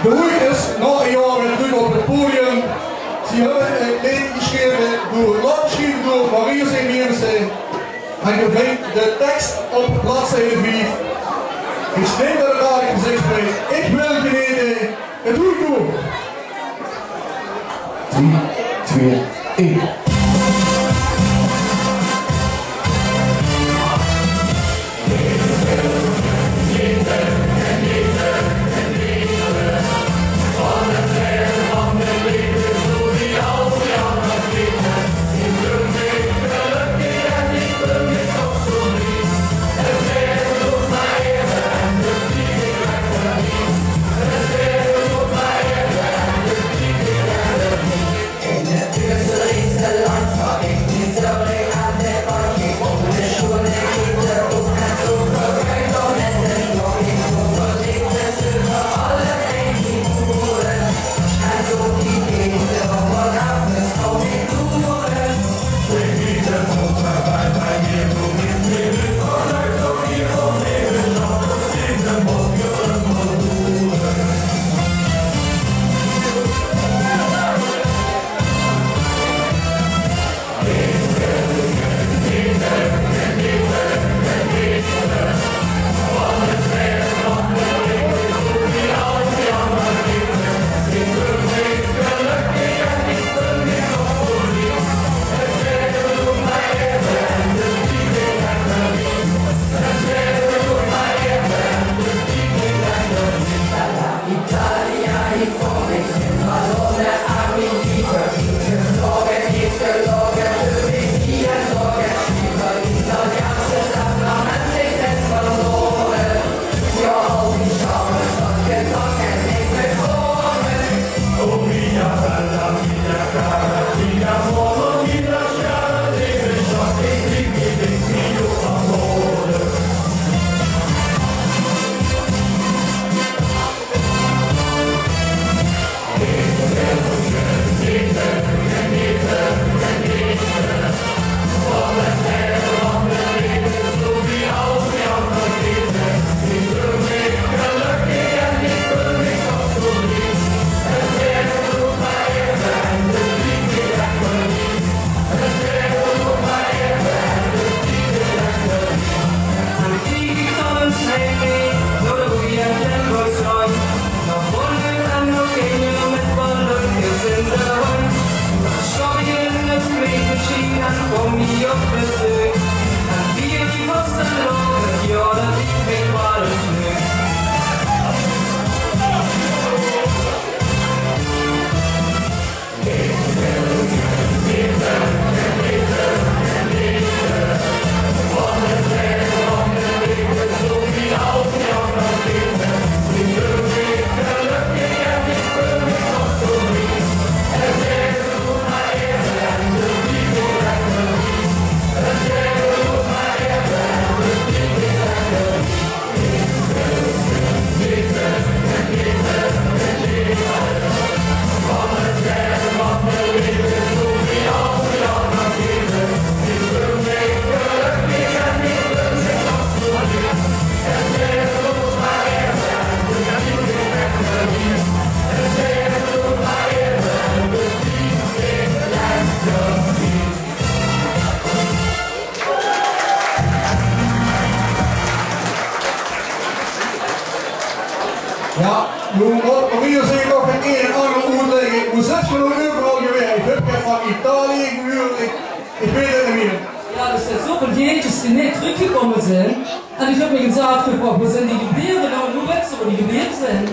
De hoek is na een jaar weer terug op het podium. Ze hebben het lied geschreven door Maria Sint-Niense. En je vindt de tekst op bladzijde 5. Ik sneem dat het aardig gezegd bij. Ik wil beneden het hoek doen. 3, 2, 1. Ja, nu hier zie ik nog een en ander uitleggen. Ik moet 6 minuten overal gewerkt. Ik heb van Italië gehuurd. Ik weet het niet meer. Ja, dus er zoveel jeetjes die net teruggekomen zijn. En ik heb me eens afgevraagd, wat zijn die gebleven? Nou, hoe weet ze wat die gebleven zijn?